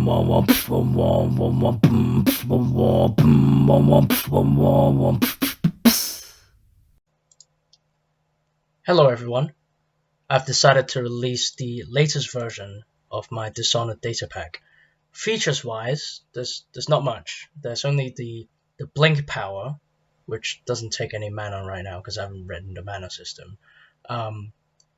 Hello everyone, I've decided to release the latest version of my Dishonored Datapack. Features wise, there's not much. There's only the blink power, which doesn't take any mana right now because I haven't written the mana system. And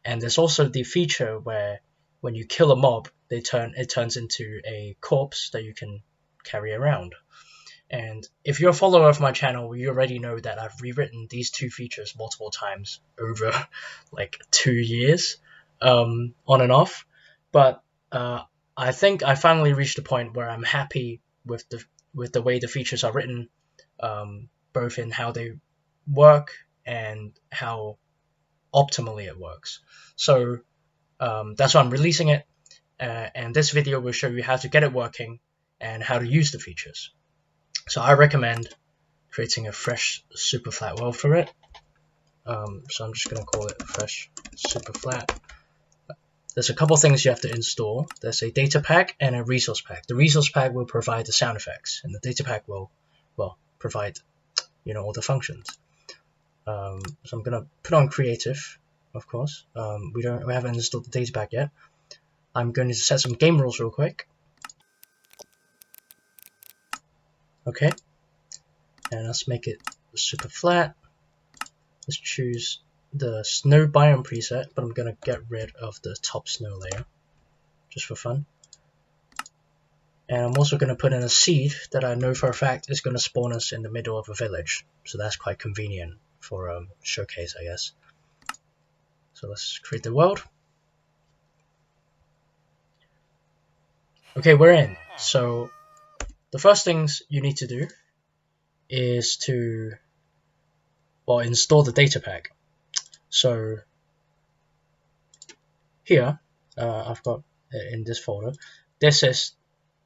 there's also the feature where when you kill a mob, it turns into a corpse that you can carry around. And if you're a follower of my channel, you already know that I've rewritten these two features multiple times over like 2 years, on and off. But I think I finally reached a point where I'm happy with the way the features are written, both in how they work and how optimally it works. So that's why I'm releasing it, and this video will show you how to get it working and how to use the features. So I recommend creating a fresh super flat world for it. So I'm just going to call it fresh super flat. There's a couple things you have to install. There's a data pack and a resource pack. The resource pack will provide the sound effects, and the data pack will, well, provide, all the functions. So I'm going to put on creative, of course. We haven't installed the data pack yet. I'm going to set some game rules real quick. Okay, and let's make it super flat. Let's choose the snow biome preset, but I'm going to get rid of the top snow layer just for fun. And I'm also going to put in a seed that I know for a fact is going to spawn us in the middle of a village, so that's quite convenient for showcase, I guess. So let's create the world. Okay, we're in. So the first things you need to do is to, well, install the data pack. So here, I've got in this folder, this is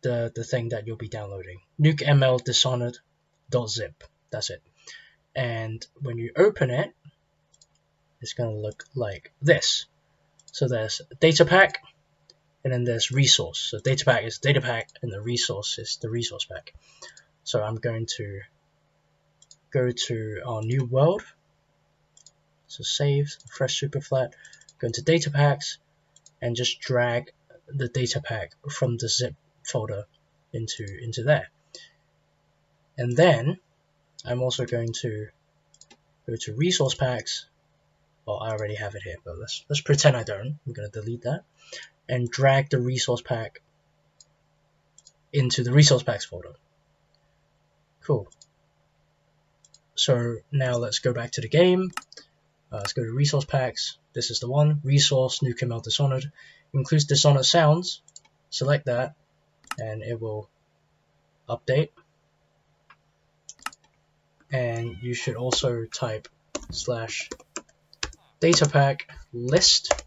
the thing that you'll be downloading, NukeMLdishonored.zip. That's it. And when you open it, it's going to look like this. So there's data pack, and then there's resource. So data pack is data pack, and the resource is the resource pack. So I'm going to go to our new world. So save, fresh super flat, go into data packs, and just drag the data pack from the zip folder into there. And then I'm also going to go to resource packs. Well, I already have it here, but let's pretend I don't. I'm going to delete that and drag the resource pack into the resource packs folder. Cool. So now let's go back to the game. Let's go to resource packs. This is the one. Resource NukeMLdishonored. Includes Dishonored sounds. Select that, and it will update. And you should also type /datapack_list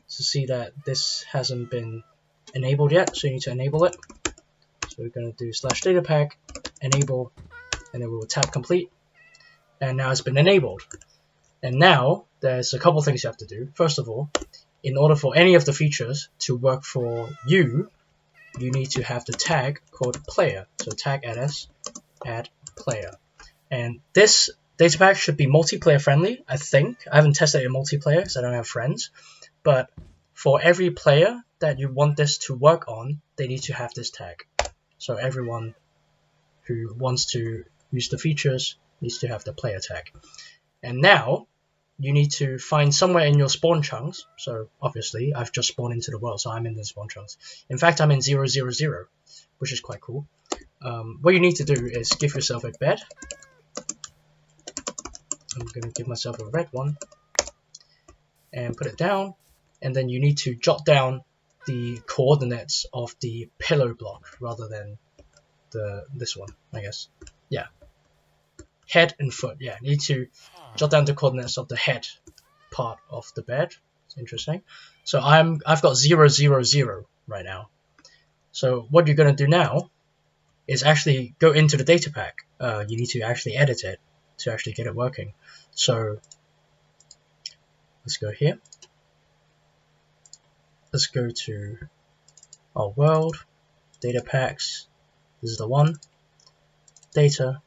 to see that this hasn't been enabled yet. So you need to enable it. So we're going to do /datapack enable, and then we will tap complete. And now it's been enabled. And now there's a couple things you have to do. First of all, in order for any of the features to work for you, you need to have the tag called player. So tag add player. And this data pack should be multiplayer friendly, I think. I haven't tested it in multiplayer because I don't have friends. But for every player that you want this to work on, they need to have this tag. So everyone who wants to use the features needs to have the player tag. And now you need to find somewhere in your spawn chunks. So obviously I've just spawned into the world, so I'm in the spawn chunks. In fact, I'm in 000, which is quite cool. What you need to do is give yourself a bed. I'm going to give myself a red one and put it down. And then you need to jot down the coordinates of the pillow block rather than this one, I guess. Yeah. Head and foot. Yeah, need to jot down the coordinates of the head part of the bed. It's interesting. So I've got 000 right now. So what you're going to do now is actually go into the data pack. You need to actually edit it to actually get it working. So let's go here. Let's go to our world. datapacks, this is the one, data,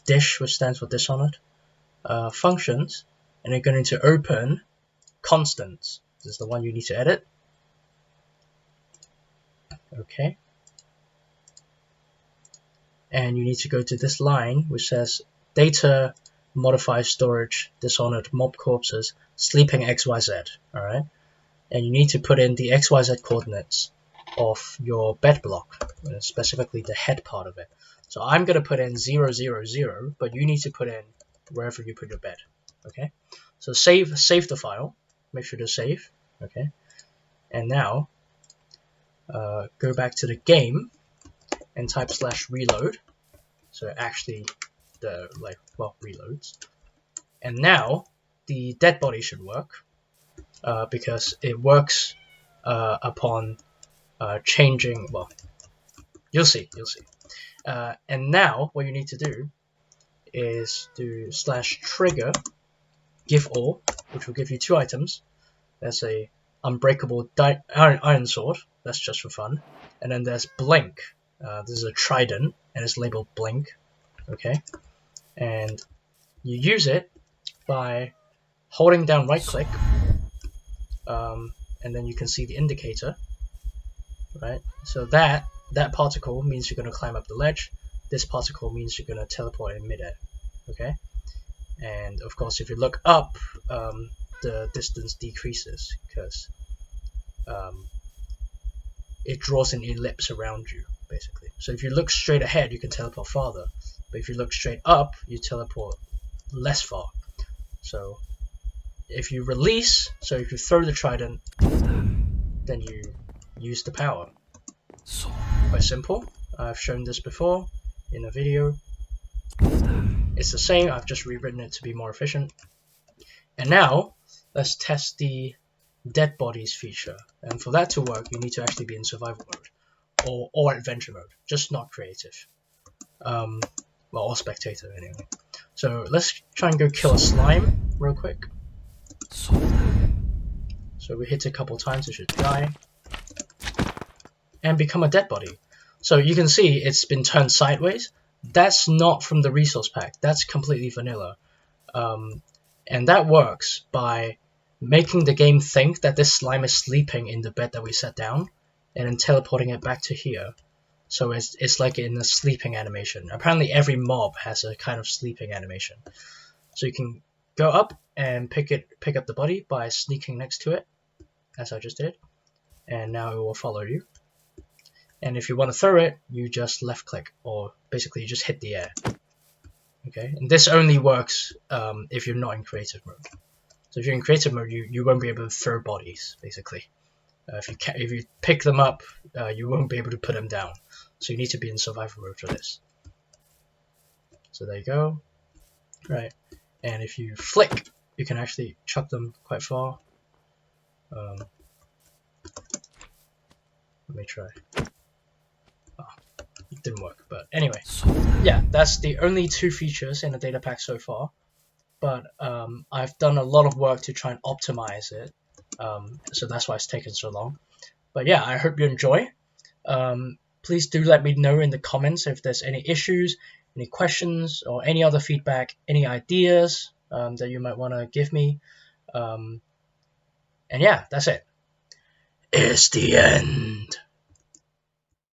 dish, which stands for Dishonored, functions, and you're going to open constants. This is the one you need to edit. Okay. And you need to go to this line which says data modify storage dishonored mob corpses SleepingXYZ. Alright. And you need to put in the XYZ coordinates of your bed block, specifically the head part of it. So I'm going to put in 0, 0, 0, but you need to put in wherever you put your bed. Okay. So save the file. Make sure to save. Okay. And now go back to the game and type /reload. So actually reloads. And now the dead body should work because it works upon changing. Well, you'll see. And now what you need to do is do /trigger give all, which will give you 2 items. There's a unbreakable iron sword. That's just for fun. And then there's blink. This is a trident and it's labeled blink. Okay. And you use it by holding down right click, and then you can see the indicator, right? So that particle means you're going to climb up the ledge. This particle means you're going to teleport in midair. Okay. And of course, if you look up, the distance decreases because it draws an ellipse around you, basically. So if you look straight ahead, you can teleport farther. But if you look straight up, you teleport less far. So if you release, so if you throw the trident, then you use the power. Quite simple. I've shown this before in a video. It's the same, I've just rewritten it to be more efficient. And now, let's test the dead bodies feature. And for that to work, you need to actually be in survival mode. Or adventure mode, just not creative. Well, or spectator anyway. So let's try and go kill a slime real quick. So we hit it a couple times, it should die. And become a dead body. So you can see it's been turned sideways. That's not from the resource pack, that's completely vanilla. And that works by making the game think that this slime is sleeping in the bed that we set down, and then teleporting it back to here. So it's like in a sleeping animation. Apparently every mob has a kind of sleeping animation. So you can go up and pick up the body by sneaking next to it, as I just did. And now it will follow you. And if you want to throw it, you just left click, or basically you just hit the air. Okay, and this only works if you're not in creative mode. So if you're in creative mode, you won't be able to throw bodies, basically. If you pick them up, you won't be able to put them down. So you need to be in survival mode for this. So there you go. Right, and if you flick, you can actually chuck them quite far. Let me try. It didn't work, but anyway. Yeah, that's the only 2 features in the data pack so far. But I've done a lot of work to try and optimize it. So that's why it's taken so long. But yeah, I hope you enjoy. Please do let me know in the comments if there's any issues, any questions, or any other feedback, any ideas that you might want to give me. And yeah, that's it. It's the end.